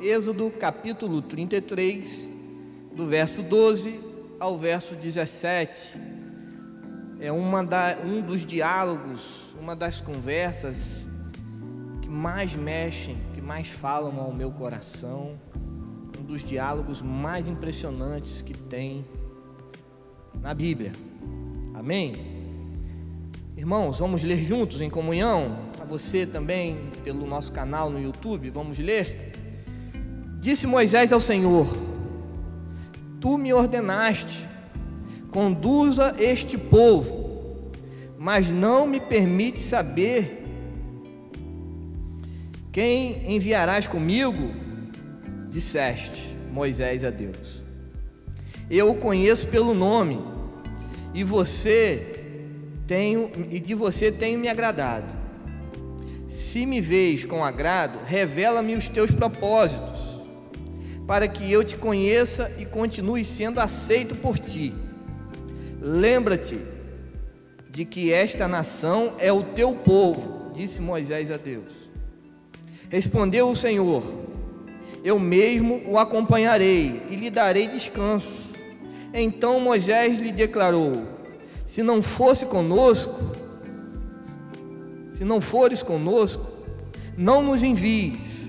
Êxodo capítulo 33, do verso 12 ao verso 17. É um dos diálogos, uma das conversas que mais mexem, que mais falam ao meu coração, um dos diálogos mais impressionantes que tem na Bíblia. Amém? Irmãos, vamos ler juntos em comunhão? A você também, pelo nosso canal no YouTube, vamos ler? Disse Moisés ao Senhor: Tu me ordenaste, conduza este povo, mas não me permite saber quem enviarás comigo. Disseste, Moisés, a Deus: Eu o conheço pelo nome, e de você tenho me agradado. Se me vês com agrado, revela-me os teus propósitos, para que eu te conheça e continue sendo aceito por ti. Lembra-te de que esta nação é o teu povo, disse Moisés a Deus. Respondeu o Senhor: Eu mesmo o acompanharei e lhe darei descanso. Então Moisés lhe declarou: Se não fores conosco, não nos envies.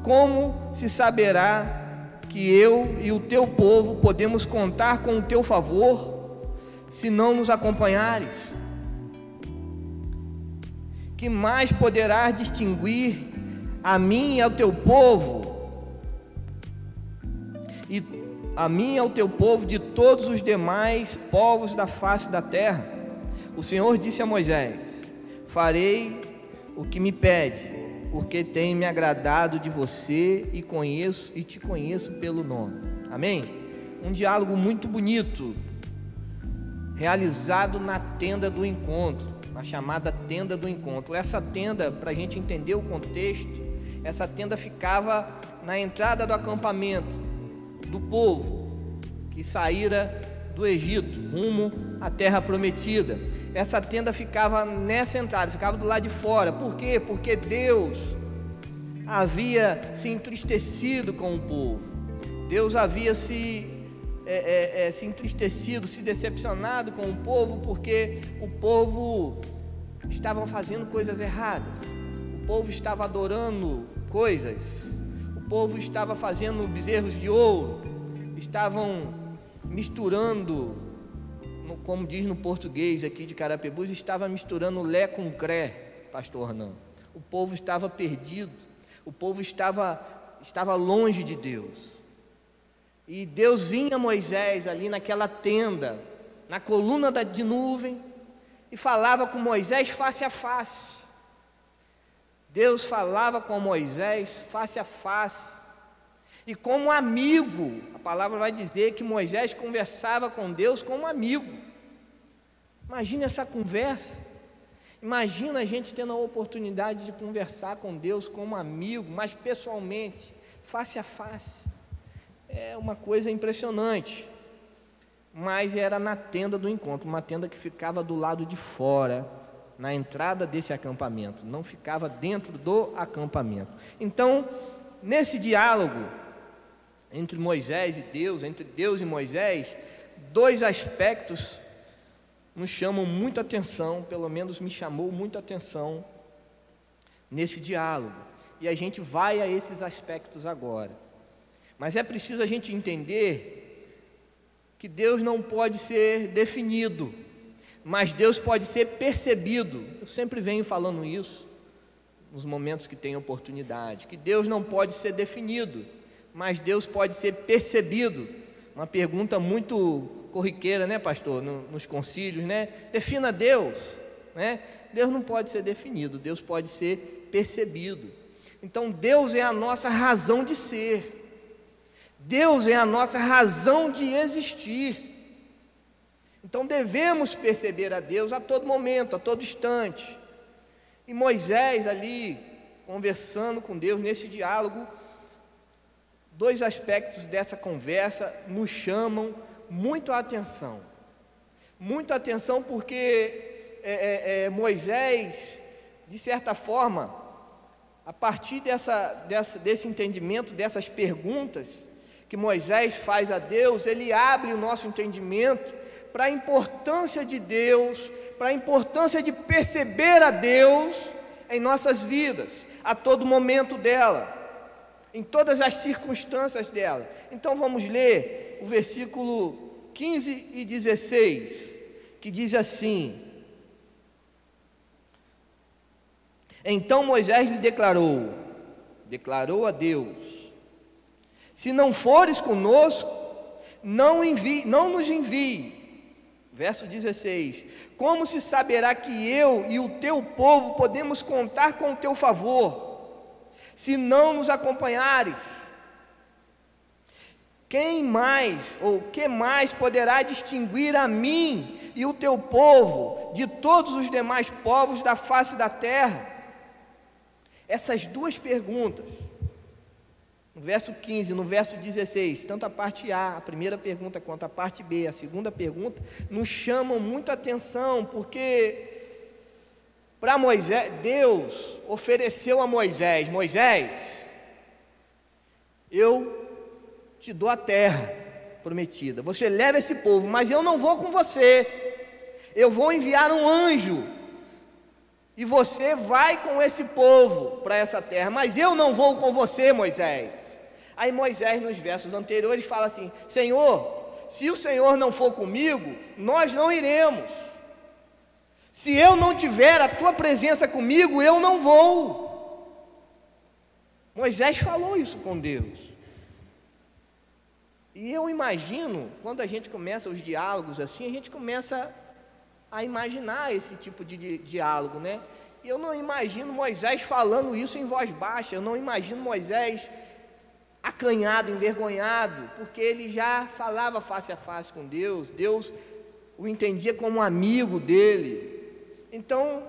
Como se saberá que eu e o teu povo podemos contar com o teu favor, se não nos acompanhares? Que mais poderás distinguir a mim e ao teu povo, e a mim e ao teu povo de todos os demais povos da face da terra? O Senhor disse a Moisés: Farei o que me pede, porque tenho me agradado de você e te conheço pelo nome. Amém? Um diálogo muito bonito, realizado na tenda do encontro, na chamada tenda do encontro. Essa tenda, para a gente entender o contexto, essa tenda ficava na entrada do acampamento do povo que saíra do Egito rumo à terra prometida. Essa tenda ficava nessa entrada, ficava do lado de fora. Por quê? Porque Deus havia se entristecido com o povo. Deus havia se entristecido, se decepcionado com o povo, porque o povo estava fazendo coisas erradas. O povo estava adorando coisas. O povo estava fazendo bezerros de ouro. Estavam misturando, como diz no português aqui de Carapebus, estava misturando lé com cré, pastor não. O povo estava perdido, o povo estava longe de Deus. E Deus vinha a Moisés ali naquela tenda, na coluna de nuvem, e falava com Moisés face a face. Deus falava com Moisés face a face. E como amigo, a palavra vai dizer que Moisés conversava com Deus como amigo. Imagina essa conversa. Imagina a gente tendo a oportunidade de conversar com Deus como amigo, mas pessoalmente, face a face. É uma coisa impressionante. Mas era na tenda do encontro, uma tenda que ficava do lado de fora, na entrada desse acampamento, não ficava dentro do acampamento. Então, nesse diálogo entre Moisés e Deus, entre Deus e Moisés, dois aspectos nos chamam muita atenção, pelo menos me chamou muita atenção nesse diálogo. E a gente vai a esses aspectos agora. Mas é preciso a gente entender que Deus não pode ser definido, mas Deus pode ser percebido. Eu sempre venho falando isso nos momentos que tenho oportunidade, que Deus não pode ser definido, mas Deus pode ser percebido. Uma pergunta muito corriqueira, né, pastor, nos concílios, né? Defina Deus, né? Deus não pode ser definido, Deus pode ser percebido. Então Deus é a nossa razão de ser, Deus é a nossa razão de existir. Então devemos perceber a Deus a todo momento, a todo instante. E Moisés ali, conversando com Deus nesse diálogo, dois aspectos dessa conversa nos chamam muito a atenção. Muita atenção porque Moisés, de certa forma, A partir desse entendimento, dessas perguntas que Moisés faz a Deus, ele abre o nosso entendimento para a importância de Deus, para a importância de perceber a Deus em nossas vidas, a todo momento dela, em todas as circunstâncias dela. Então vamos ler o versículo 15 e 16, que diz assim: Então Moisés lhe declarou a Deus: se não fores conosco, não nos envie. Verso 16: como se saberá que eu e o teu povo podemos contar com o teu favor, se não nos acompanhares? Quem mais, ou que mais poderá distinguir a mim e o teu povo de todos os demais povos da face da terra? Essas duas perguntas, no verso 15 e no verso 16, tanto a parte A, a primeira pergunta, quanto a parte B, a segunda pergunta, nos chamam muito a atenção, porque para Moisés, Deus ofereceu a Moisés: Moisés, eu te dou a terra prometida, você leva esse povo, mas eu não vou com você, eu vou enviar um anjo, e você vai com esse povo para essa terra, mas eu não vou com você, Moisés. Aí Moisés, nos versos anteriores, fala assim: Senhor, se o Senhor não for comigo, nós não iremos. Se eu não tiver a tua presença comigo, eu não vou. Moisés falou isso com Deus. E eu imagino, quando a gente começa os diálogos assim, a gente começa a imaginar esse tipo de diálogo, né? E eu não imagino Moisés falando isso em voz baixa, eu não imagino Moisés acanhado, envergonhado, porque ele já falava face a face com Deus, Deus o entendia como um amigo dele. Então,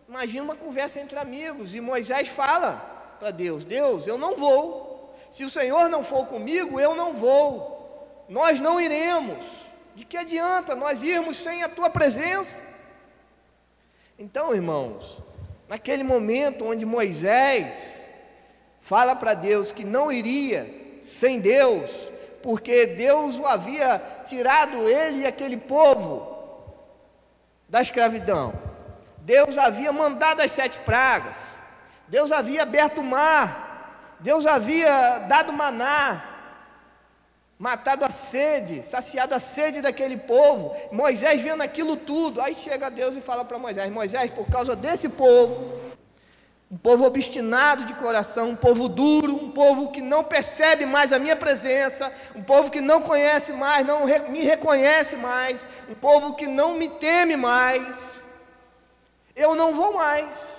imagina uma conversa entre amigos, e Moisés fala para Deus: Deus, eu não vou, se o Senhor não for comigo, eu não vou, nós não iremos. De que adianta nós irmos sem a tua presença? Então, irmãos, naquele momento onde Moisés fala para Deus que não iria sem Deus, porque Deus o havia tirado ele e aquele povo da escravidão, Deus havia mandado as 7 pragas, Deus havia aberto o mar, Deus havia dado maná, matado a sede, saciado a sede daquele povo. Moisés vendo aquilo tudo, aí chega Deus e fala para Moisés: Moisés, por causa desse povo, um povo obstinado de coração, um povo duro, um povo que não percebe mais a minha presença, um povo que não conhece mais, não me reconhece mais, um povo que não me teme mais, eu não vou mais.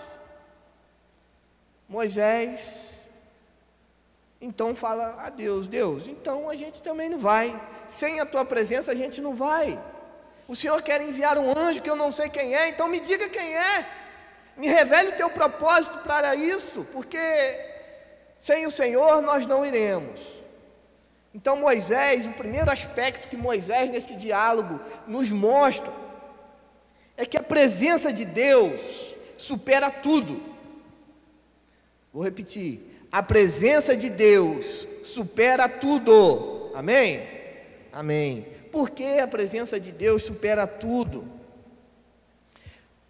Moisés então fala a Deus: Deus, então a gente também não vai, sem a tua presença a gente não vai. O Senhor quer enviar um anjo que eu não sei quem é, então me diga quem é, me revele o teu propósito para isso, porque sem o Senhor nós não iremos. Então Moisés, o primeiro aspecto que Moisés nesse diálogo nos mostra é que a presença de Deus supera tudo. Vou repetir: a presença de Deus supera tudo. Amém? Amém. Por que a presença de Deus supera tudo?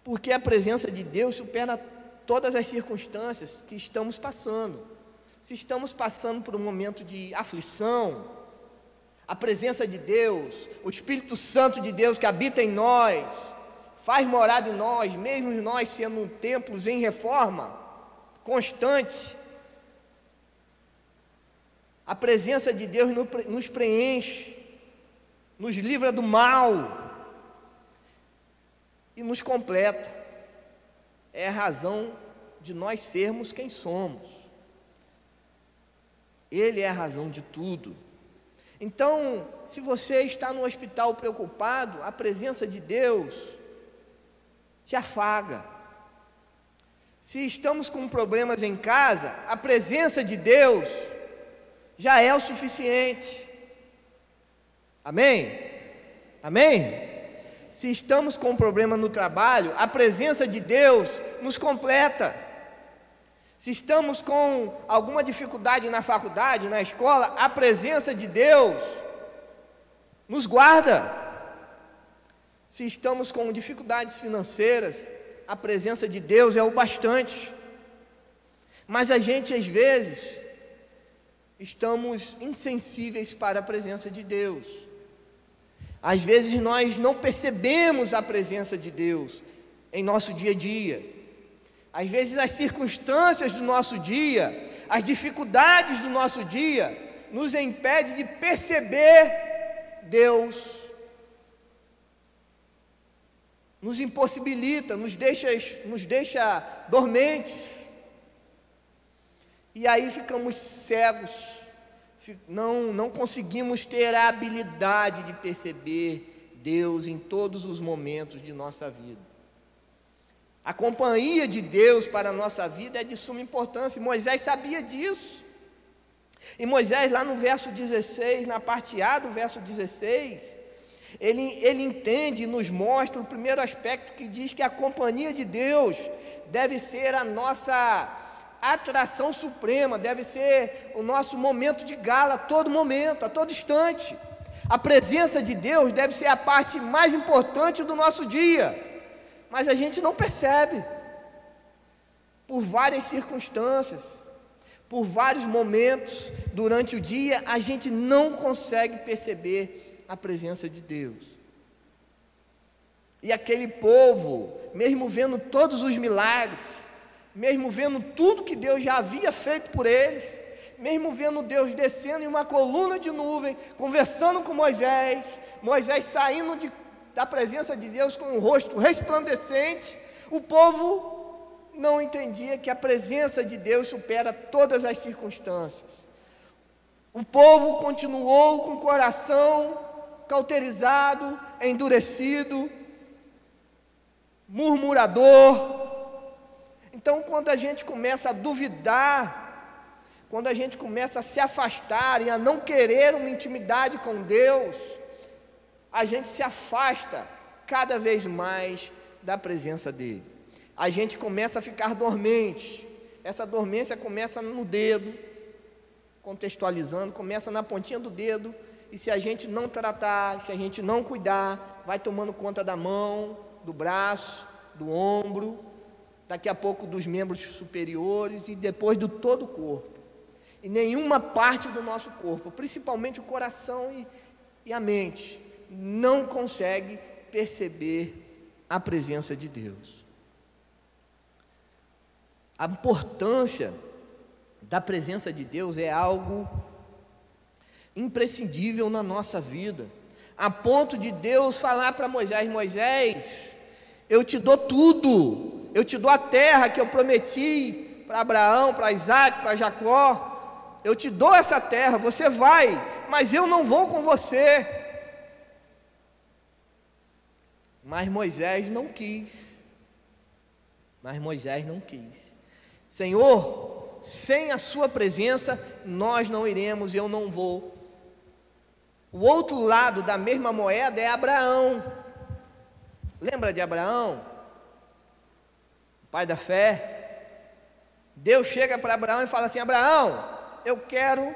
Porque a presença de Deus supera todas as circunstâncias que estamos passando. Se estamos passando por um momento de aflição, a presença de Deus, o Espírito Santo de Deus que habita em nós, faz morada em nós, mesmo nós sendo templos em reforma constante. A presença de Deus nos preenche, nos livra do mal e nos completa. É a razão de nós sermos quem somos. Ele é a razão de tudo. Então, se você está no hospital preocupado, a presença de Deus te afaga. Se estamos com problemas em casa, a presença de Deus já é o suficiente. Amém? Amém? Se estamos com um problema no trabalho, a presença de Deus nos completa. Se estamos com alguma dificuldade na faculdade, na escola, a presença de Deus nos guarda. Se estamos com dificuldades financeiras, a presença de Deus é o bastante. Mas a gente, às vezes, estamos insensíveis para a presença de Deus. Às vezes nós não percebemos a presença de Deus em nosso dia a dia. Às vezes as circunstâncias do nosso dia, as dificuldades do nosso dia, nos impedem de perceber Deus. Nos impossibilita, nos deixa dormentes. E aí ficamos cegos, não conseguimos ter a habilidade de perceber Deus em todos os momentos de nossa vida. A companhia de Deus para a nossa vida é de suma importância. Moisés sabia disso. E Moisés, lá no verso 16, na parte A do verso 16, ele entende e nos mostra o primeiro aspecto, que diz que a companhia de Deus deve ser a nossa atração suprema, deve ser o nosso momento de gala a todo momento, a todo instante. A presença de Deus deve ser a parte mais importante do nosso dia. Mas a gente não percebe, por várias circunstâncias, por vários momentos durante o dia, a gente não consegue perceber a presença de Deus. E aquele povo, mesmo vendo todos os milagres, mesmo vendo tudo que Deus já havia feito por eles, mesmo vendo Deus descendo em uma coluna de nuvem, conversando com Moisés, Moisés saindo da presença de Deus com o rosto resplandecente, o povo não entendia que a presença de Deus supera todas as circunstâncias. O povo continuou com o coração cauterizado, endurecido, murmurador. Então, quando a gente começa a duvidar, quando a gente começa a se afastar e a não querer uma intimidade com Deus, a gente se afasta cada vez mais da presença dele. A gente começa a ficar dormente. Essa dormência começa no dedo, contextualizando, começa na pontinha do dedo, e se a gente não tratar, se a gente não cuidar, vai tomando conta da mão, do braço, do ombro, daqui a pouco dos membros superiores e depois do todo o corpo. E nenhuma parte do nosso corpo, principalmente o coração e a mente, não consegue perceber a presença de Deus. A importância da presença de Deus é algo imprescindível na nossa vida, a ponto de Deus falar para Moisés: Moisés, eu te dou tudo, eu te dou a terra que eu prometi para Abraão, para Isaac, para Jacó, eu te dou essa terra, você vai, mas eu não vou com você. Mas Moisés não quis. Senhor, sem a sua presença nós não iremos, eu não vou. O outro lado da mesma moeda é Abraão. Lembra de Abraão? Pai da fé. Deus chega para Abraão e fala assim: Abraão, eu quero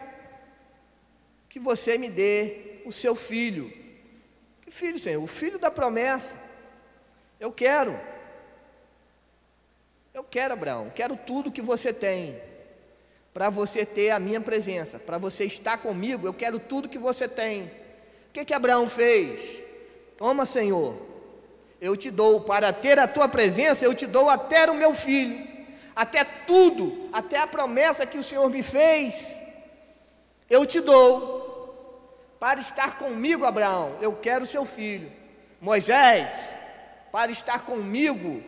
que você me dê o seu filho. Que filho, Senhor? O filho da promessa. Eu quero, Abraão, quero tudo que você tem, para você ter a minha presença, para você estar comigo, eu quero tudo que você tem. O que Abraão fez? Toma, Senhor, eu te dou, para ter a tua presença, eu te dou até o meu filho, até tudo, até a promessa que o Senhor me fez, eu te dou. Para estar comigo, Abraão, eu quero seu filho. Moisés, para estar comigo,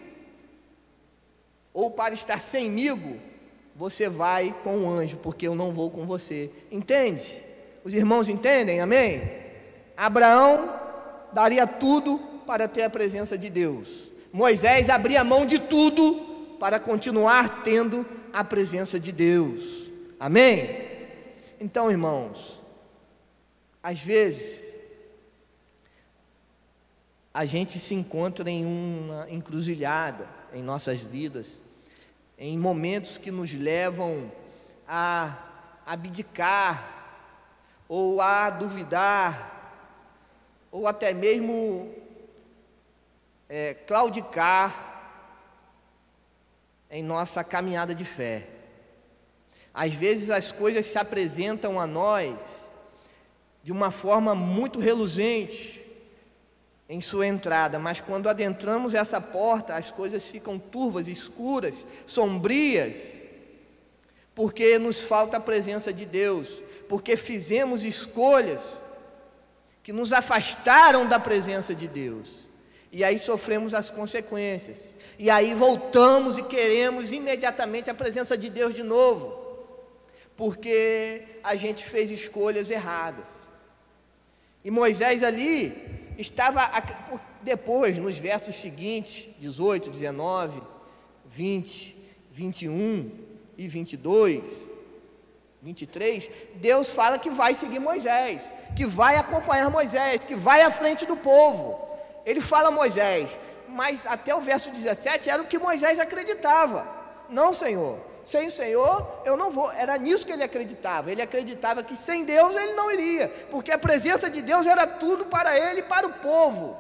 ou para estar semigo, você vai com o anjo, porque eu não vou com você. Entende? Os irmãos entendem? Amém? Abraão daria tudo para ter a presença de Deus. Moisés abria mão de tudo para continuar tendo a presença de Deus. Amém? Então, irmãos, às vezes a gente se encontra em uma encruzilhada em nossas vidas, em momentos que nos levam a abdicar, ou a duvidar, ou até mesmo claudicar em nossa caminhada de fé. Às vezes as coisas se apresentam a nós de uma forma muito reluzente em sua entrada, mas quando adentramos essa porta, as coisas ficam turvas, escuras, sombrias, porque nos falta a presença de Deus, porque fizemos escolhas que nos afastaram da presença de Deus, e aí sofremos as consequências, e aí voltamos e queremos imediatamente a presença de Deus de novo, porque a gente fez escolhas erradas. E Moisés ali estava, depois, nos versos seguintes, 18, 19, 20, 21 e 22, 23, Deus fala que vai seguir Moisés, que vai acompanhar Moisés, que vai à frente do povo. Ele fala a Moisés, mas até o verso 17 era o que Moisés acreditava. Não, Senhor, sem o Senhor eu não vou. Era nisso que ele acreditava. Ele acreditava que sem Deus ele não iria, porque a presença de Deus era tudo para ele e para o povo.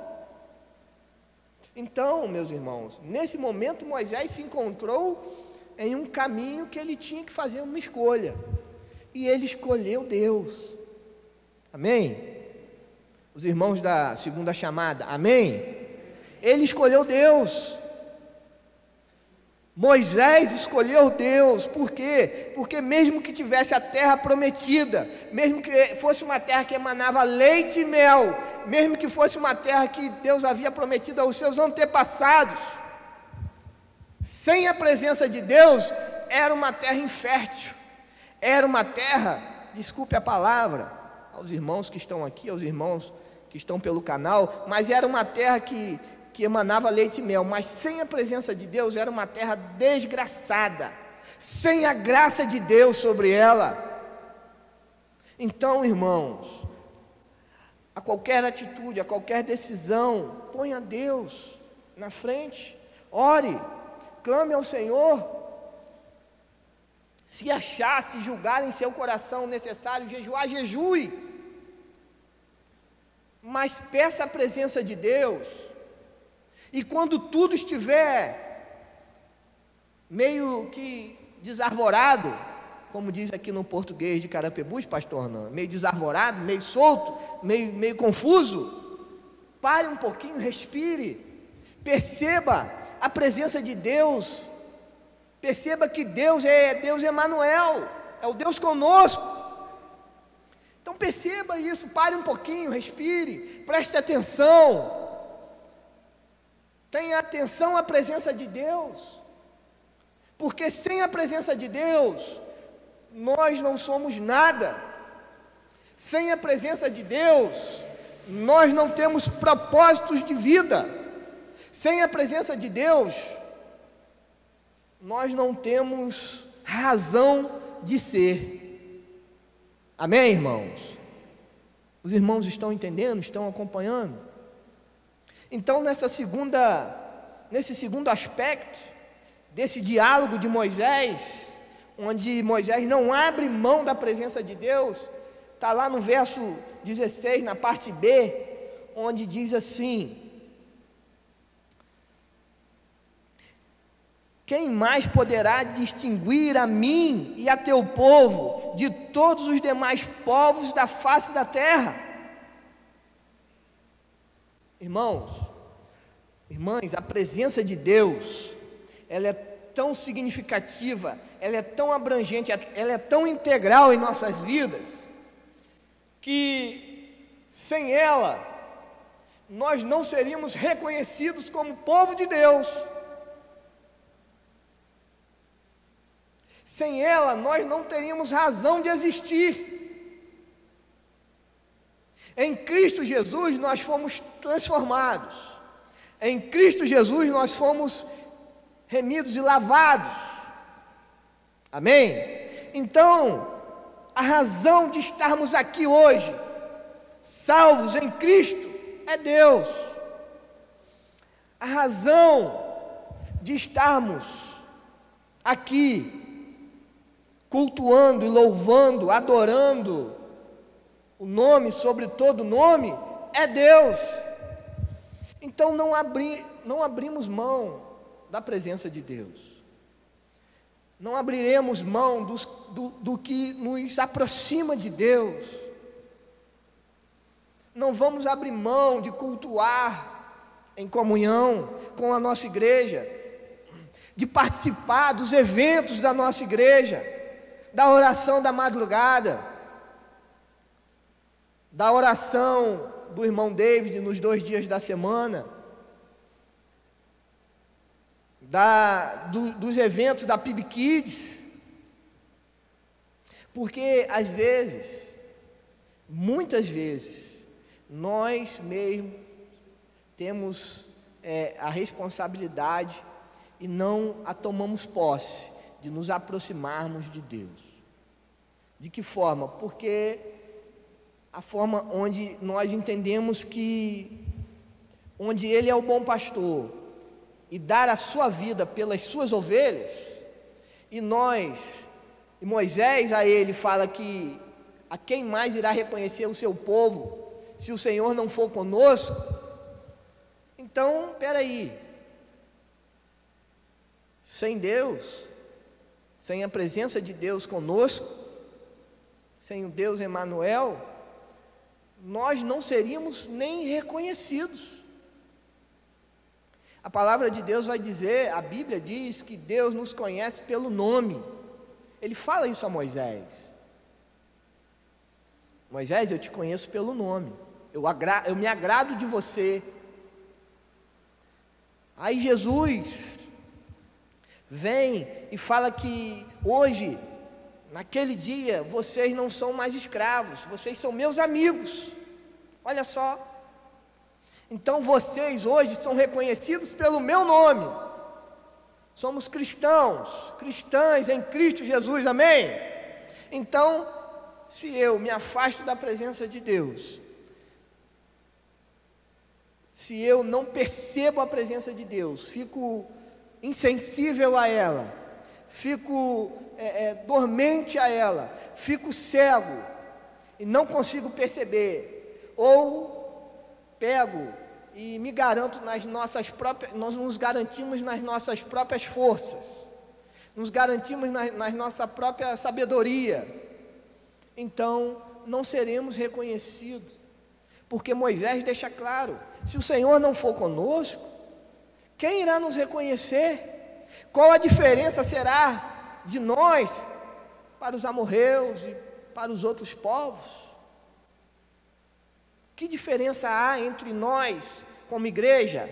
Então, meus irmãos, nesse momento Moisés se encontrou em um caminho que ele tinha que fazer uma escolha, e ele escolheu Deus. Amém? Os irmãos da segunda chamada, amém? Ele escolheu Deus. Moisés escolheu Deus. Por quê? Porque mesmo que tivesse a terra prometida, mesmo que fosse uma terra que emanava leite e mel, mesmo que fosse uma terra que Deus havia prometido aos seus antepassados, sem a presença de Deus, era uma terra infértil, era uma terra, desculpe a palavra, aos irmãos que estão aqui, aos irmãos que estão pelo canal, mas era uma terra que emanava leite e mel, mas sem a presença de Deus era uma terra desgraçada, sem a graça de Deus sobre ela. Então, irmãos, a qualquer atitude, a qualquer decisão, ponha Deus na frente, ore, clame ao Senhor. Se achar, se julgar em seu coração necessário jejuar, jejue, mas peça a presença de Deus. E quando tudo estiver meio que desarvorado, como diz aqui no português de Carapebus, pastor Arnaldo, meio desarvorado, meio solto, meio confuso, pare um pouquinho, respire, perceba a presença de Deus, perceba que Deus é Deus Emanuel, é o Deus conosco. Então perceba isso, pare um pouquinho, respire, preste atenção. Tenha atenção à presença de Deus, porque sem a presença de Deus, nós não somos nada. Sem a presença de Deus, nós não temos propósitos de vida. Sem a presença de Deus, nós não temos razão de ser. Amém, irmãos? Os irmãos estão entendendo, estão acompanhando? Então, nesse segundo aspecto, desse diálogo de Moisés, onde Moisés não abre mão da presença de Deus, está lá no verso 16, na parte B, onde diz assim: quem mais poderá distinguir a mim e a teu povo de todos os demais povos da face da terra? Irmãos, irmãs, a presença de Deus, ela é tão significativa, ela é tão abrangente, ela é tão integral em nossas vidas, que sem ela, nós não seríamos reconhecidos como povo de Deus. Sem ela, nós não teríamos razão de existir. Em Cristo Jesus nós fomos transformados, em Cristo Jesus nós fomos remidos e lavados, amém? Então, a razão de estarmos aqui hoje, salvos em Cristo, é Deus. A razão de estarmos aqui, cultuando e louvando, adorando o nome sobre todo nome, é Deus. Então não abrimos mão da presença de Deus. Não abriremos mão do que nos aproxima de Deus. Não vamos abrir mão de cultuar em comunhão com a nossa igreja, de participar dos eventos da nossa igreja, da oração da madrugada, da oração do irmão David nos 2 dias da semana, dos eventos da PIB Kids, porque às vezes, muitas vezes, nós mesmos temos a responsabilidade e não a tomamos posse de nos aproximarmos de Deus. De que forma? Porque a forma onde nós entendemos que, onde Ele é o bom pastor, e dar a sua vida pelas suas ovelhas, e Moisés a ele fala que a quem mais irá reconhecer o seu povo, se o Senhor não for conosco? Então, peraí, sem Deus, sem a presença de Deus conosco, sem o Deus Emanuel, nós não seríamos nem reconhecidos. A palavra de Deus vai dizer, a Bíblia diz que Deus nos conhece pelo nome. Ele fala isso a Moisés. Moisés, eu te conheço pelo nome. Eu me agrado de você. Aí Jesus vem e fala que hoje, naquele dia, vocês não são mais escravos, vocês são meus amigos. Olha só. Então vocês hoje são reconhecidos pelo meu nome. Somos cristãos, cristãs em Cristo Jesus, amém? Então, se eu me afasto da presença de Deus, se eu não percebo a presença de Deus, fico insensível a ela, fico dormente a ela, fico cego e não consigo perceber, ou pego e me garanto nós nos garantimos nas nossas próprias forças, nos garantimos na nossa própria sabedoria, então não seremos reconhecidos, porque Moisés deixa claro, se o Senhor não for conosco, quem irá nos reconhecer? Qual a diferença será de nós para os amorreus e para os outros povos? Que diferença há entre nós, como igreja,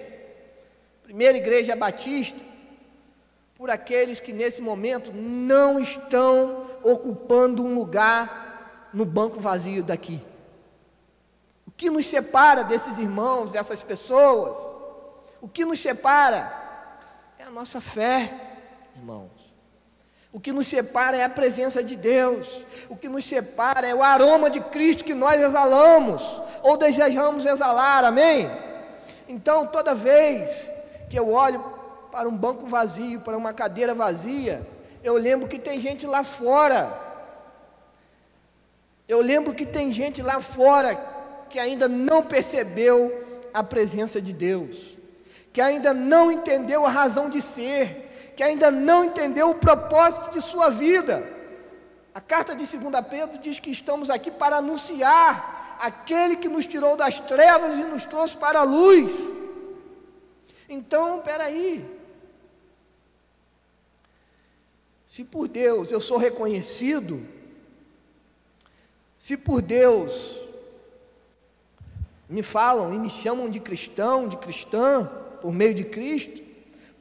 Primeira Igreja Batista, por aqueles que nesse momento não estão ocupando um lugar no banco vazio daqui? O que nos separa desses irmãos, dessas pessoas? O que nos separa é a nossa fé, irmãos. O que nos separa é a presença de Deus. O que nos separa é o aroma de Cristo que nós exalamos, ou desejamos exalar, amém? Então, toda vez que eu olho para um banco vazio, para uma cadeira vazia, eu lembro que tem gente lá fora. Eu lembro que tem gente lá fora que ainda não percebeu a presença de Deus, que ainda não entendeu a razão de ser, que ainda não entendeu o propósito de sua vida. A carta de 2 Pedro diz que estamos aqui para anunciar aquele que nos tirou das trevas e nos trouxe para a luz. Então, peraí, se por Deus eu sou reconhecido, se por Deus me falam e me chamam de cristão, de cristã, por meio de Cristo,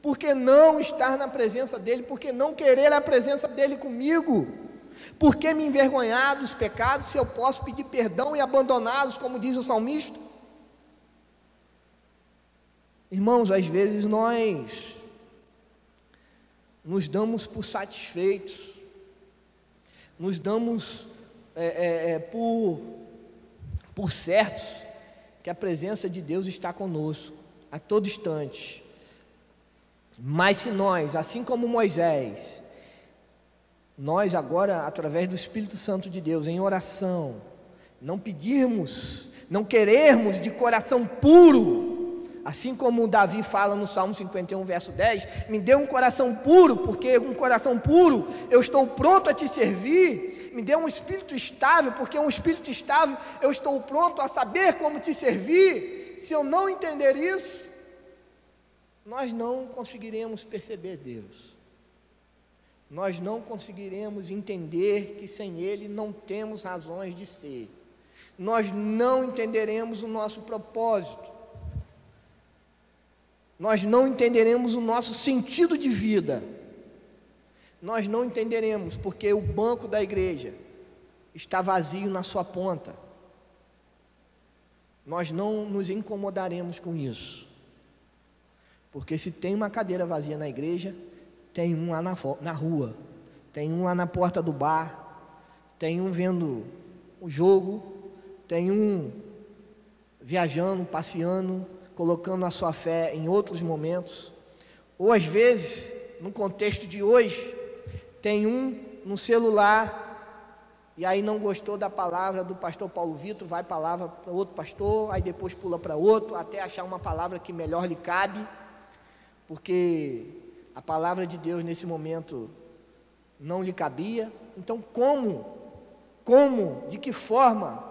por que não estar na presença dEle? Por que não querer a presença dEle comigo? Por que me envergonhar dos pecados, se eu posso pedir perdão e abandoná-los, como diz o salmista? Irmãos, às vezes nós nos damos por satisfeitos, nos damos por certos que a presença de Deus está conosco, a todo instante. Mas se nós, assim como Moisés, nós agora, através do Espírito Santo de Deus, em oração, não pedirmos, não querermos de coração puro, assim como Davi fala no Salmo 51, verso 10, me dê um coração puro, porque um coração puro eu estou pronto a te servir. Me dê um espírito estável, porque um espírito estável eu estou pronto a saber como te servir. Se eu não entender isso, nós não conseguiremos perceber Deus. Nós não conseguiremos entender que sem Ele não temos razões de ser. Nós não entenderemos o nosso propósito. Nós não entenderemos o nosso sentido de vida. Nós não entenderemos porque o banco da igreja está vazio na sua ponta. Nós não nos incomodaremos com isso. Porque se tem uma cadeira vazia na igreja, tem um lá na rua, tem um lá na porta do bar, tem um vendo o jogo, tem um viajando, passeando, colocando a sua fé em outros momentos. Ou às vezes, no contexto de hoje, tem um no celular, e aí não gostou da palavra do pastor Paulo Vitor, vai palavra para outro pastor, aí depois pula para outro, até achar uma palavra que melhor lhe cabe, porque a palavra de Deus nesse momento não lhe cabia. Então de que forma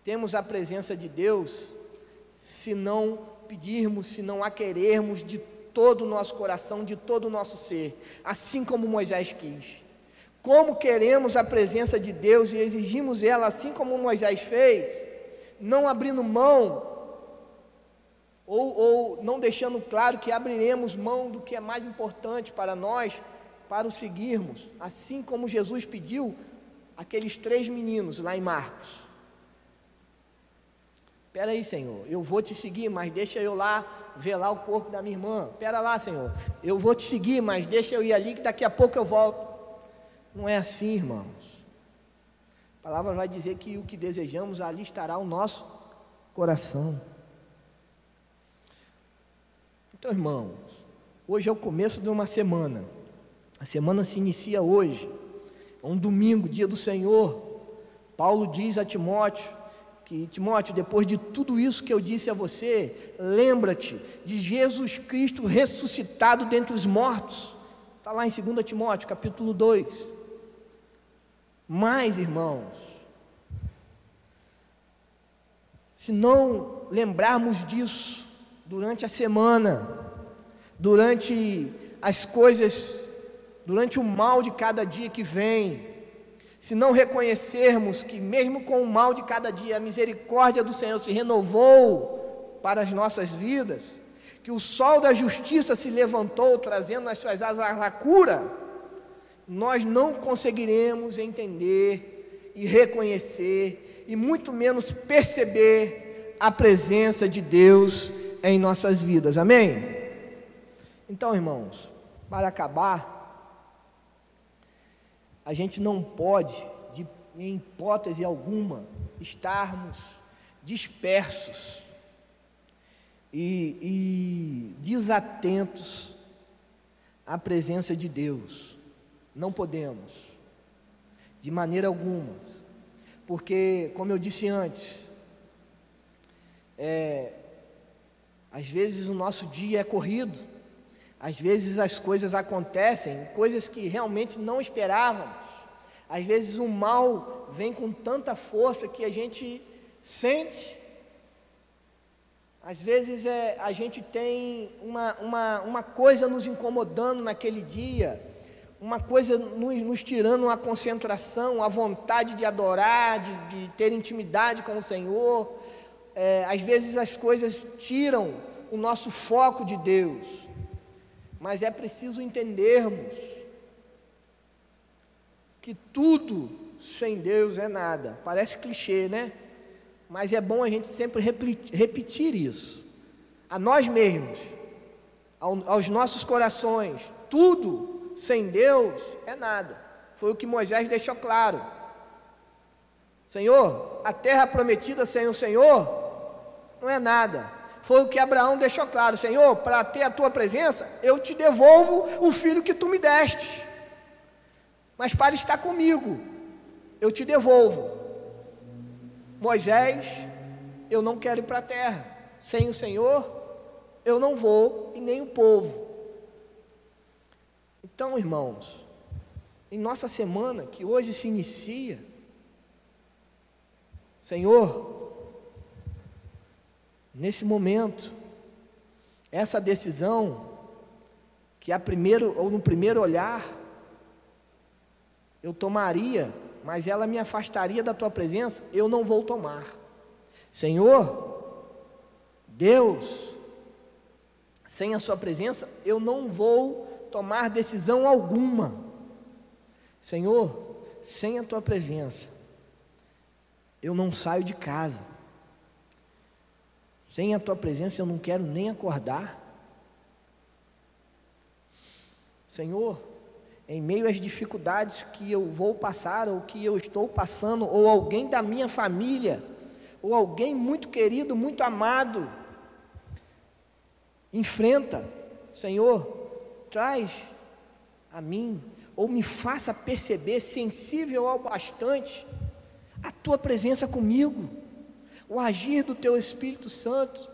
temos a presença de Deus, se não pedirmos, se não a querermos de todo o nosso coração, de todo o nosso ser, assim como Moisés quis? Como queremos a presença de Deus e exigimos ela, assim como Moisés fez, não abrindo mão, ou não deixando claro que abriremos mão do que é mais importante para nós, para o seguirmos, assim como Jesus pediu aqueles 3 meninos lá em Marcos. Espera aí, Senhor, eu vou te seguir, mas deixa eu lá velar o corpo da minha irmã. Espera lá, Senhor, eu vou te seguir, mas deixa eu ir ali que daqui a pouco eu volto. Não é assim, irmãos. A palavra vai dizer que o que desejamos, ali estará o nosso coração. Então, irmãos, hoje é o começo de uma semana. A semana se inicia hoje. É um domingo, dia do Senhor. Paulo diz a Timóteo que, Timóteo, depois de tudo isso que eu disse a você, lembra-te de Jesus Cristo ressuscitado dentre os mortos. Está lá em 2 Timóteo, capítulo 2. Mas, irmãos, se não lembrarmos disso durante a semana, durante as coisas, durante o mal de cada dia que vem, se não reconhecermos que mesmo com o mal de cada dia, a misericórdia do Senhor se renovou para as nossas vidas, que o sol da justiça se levantou, trazendo nas suas asas a cura, nós não conseguiremos entender e reconhecer, e muito menos perceber a presença de Deus em nossas vidas, amém? Então, irmãos, para acabar, a gente não pode, em hipótese alguma, estarmos dispersos e desatentos à presença de Deus. Não podemos, de maneira alguma, porque, como eu disse antes, às vezes o nosso dia é corrido, às vezes as coisas acontecem, coisas que realmente não esperávamos, às vezes o mal vem com tanta força que a gente sente, às vezes a gente tem uma coisa nos incomodando naquele dia, uma coisa nos tirando a concentração, a vontade de adorar, de ter intimidade com o Senhor. Às vezes as coisas tiram o nosso foco de Deus, mas é preciso entendermos que tudo sem Deus é nada. Parece clichê, né? Mas é bom a gente sempre repetir isso, a nós mesmos, aos nossos corações. Tudo sem Deus é nada. Foi o que Moisés deixou claro. Senhor, a terra prometida sem o Senhor não é nada. foi o que Abraão deixou claro: Senhor, para ter a tua presença, eu te devolvo o filho que tu me deste, mas para estar comigo, eu te devolvo. Moisés, eu não quero ir para a terra, sem o Senhor, eu não vou, e nem o povo. Então, irmãos, em nossa semana, que hoje se inicia, Senhor, nesse momento, essa decisão, que no primeiro olhar, eu tomaria, mas ela me afastaria da tua presença, eu não vou tomar. Senhor, Deus, sem a sua presença, eu não vou tomar decisão alguma. Senhor, sem a tua presença, eu não saio de casa. Sem a tua presença, eu não quero nem acordar. Senhor, em meio às dificuldades que eu vou passar, ou que eu estou passando, ou alguém da minha família, ou alguém muito querido, muito amado, enfrenta, Senhor, traz a mim, ou me faça perceber, sensível ao bastante, a tua presença comigo, o agir do teu Espírito Santo.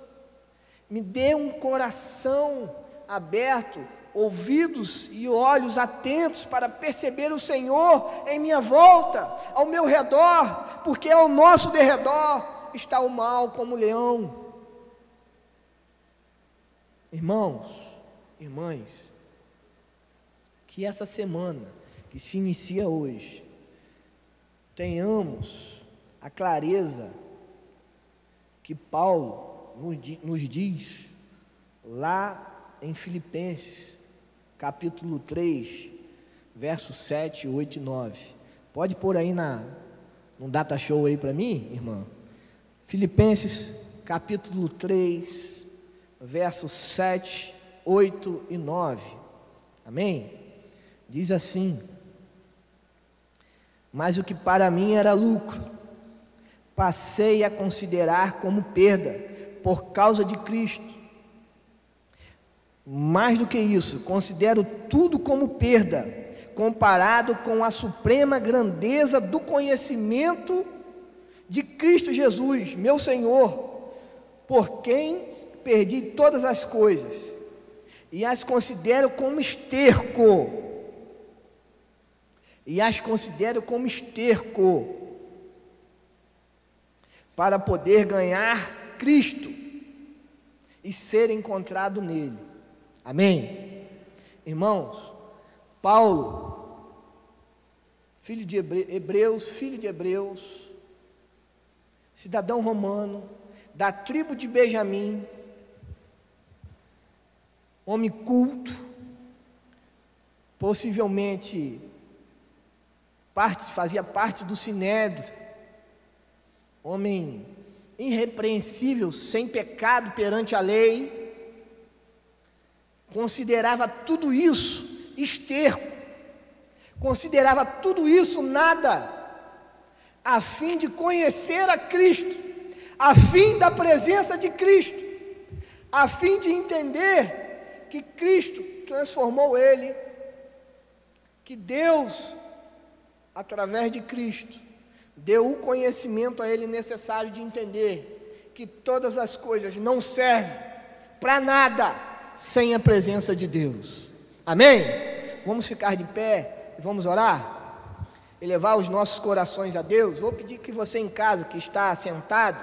Me dê um coração aberto, ouvidos e olhos atentos para perceber o Senhor em minha volta, ao meu redor, porque ao nosso derredor está o mal como leão. Irmãos, irmãs, que essa semana que se inicia hoje, tenhamos a clareza que Paulo nos diz lá em Filipenses, capítulo 3, versos 7, 8 e 9. Pode pôr aí no data show aí para mim, irmã? Filipenses, capítulo 3, versos 7, 8 e 9. Amém? Diz assim: mas o que para mim era lucro, passei a considerar como perda, por causa de Cristo. Mais do que isso, considero tudo como perda, comparado com a suprema grandeza do conhecimento de Cristo Jesus, meu Senhor, por quem perdi todas as coisas, e as considero como esterco, para poder ganhar Cristo e ser encontrado nele. Amém? Irmãos, Paulo, filho de Hebreus, cidadão romano, da tribo de Benjamim, homem culto, possivelmente fazia parte do Sinédrio, homem irrepreensível, sem pecado perante a lei, considerava tudo isso esterco, considerava tudo isso nada, a fim de conhecer a Cristo, a fim da presença de Cristo, a fim de entender que Cristo transformou ele, que Deus, através de Cristo, deu o conhecimento a ele necessário de entender que todas as coisas não servem para nada sem a presença de Deus. Amém? Vamos ficar de pé e vamos orar? Elevar os nossos corações a Deus. Vou pedir que você em casa, que está sentado,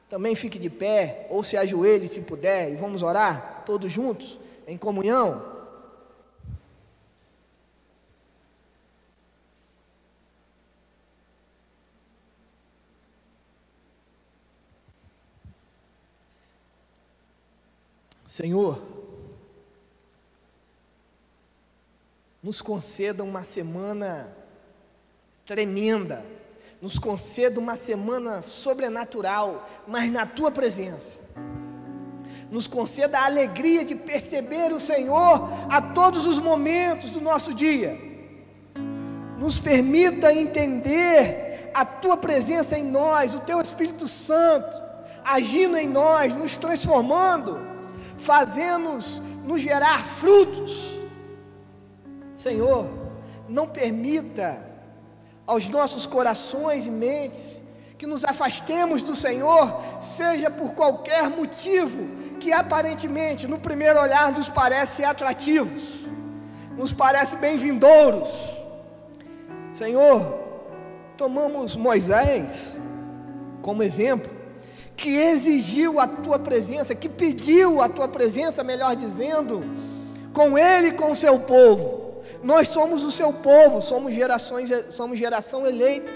também fique de pé, ou se ajoelhe se puder, e vamos orar todos juntos, em comunhão. Senhor, nos conceda uma semana tremenda, nos conceda uma semana sobrenatural, mas na Tua presença. Nos conceda a alegria de perceber o Senhor a todos os momentos do nosso dia. Nos permita entender a Tua presença em nós, o Teu Espírito Santo, agindo em nós, nos transformando, fazendo-nos nos gerar frutos. Senhor, não permita aos nossos corações e mentes que nos afastemos do Senhor, seja por qualquer motivo que aparentemente no primeiro olhar nos parece atrativos, nos parece bem-vindouros. Senhor, tomamos Moisés como exemplo, que exigiu a tua presença, que pediu a tua presença, melhor dizendo, com ele e com o seu povo. Nós somos o seu povo, somos geração eleita,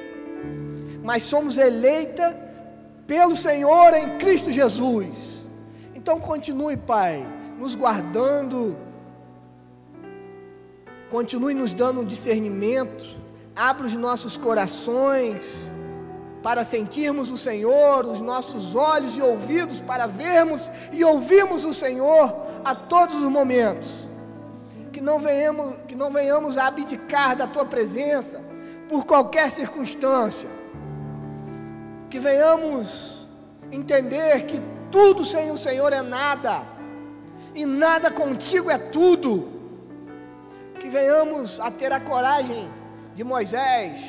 mas somos eleita pelo Senhor em Cristo Jesus. Então continue, Pai, nos guardando, continue nos dando discernimento, abra os nossos corações para sentirmos o Senhor, os nossos olhos e ouvidos para vermos e ouvirmos o Senhor a todos os momentos. Que não venhamos a abdicar da tua presença por qualquer circunstância. Que venhamos entender que tudo sem o Senhor é nada, e nada contigo é tudo. Que venhamos a ter a coragem de Moisés,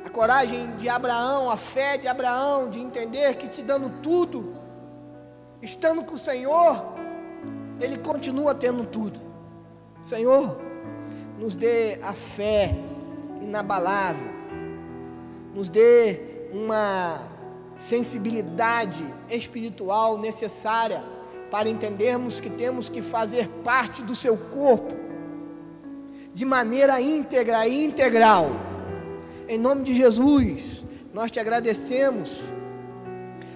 a coragem de Abraão, a fé de Abraão, de entender que te dando tudo, estando com o Senhor, Ele continua tendo tudo. Senhor, nos dê a fé inabalável, nos dê uma sensibilidade espiritual necessária para entendermos que temos que fazer parte do seu corpo de maneira íntegra e integral. Em nome de Jesus, nós te agradecemos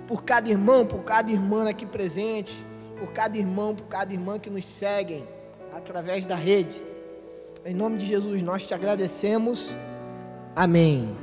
por cada irmão, por cada irmã aqui presente, por cada irmão, por cada irmã que nos seguem através da rede. Em nome de Jesus, nós te agradecemos. Amém.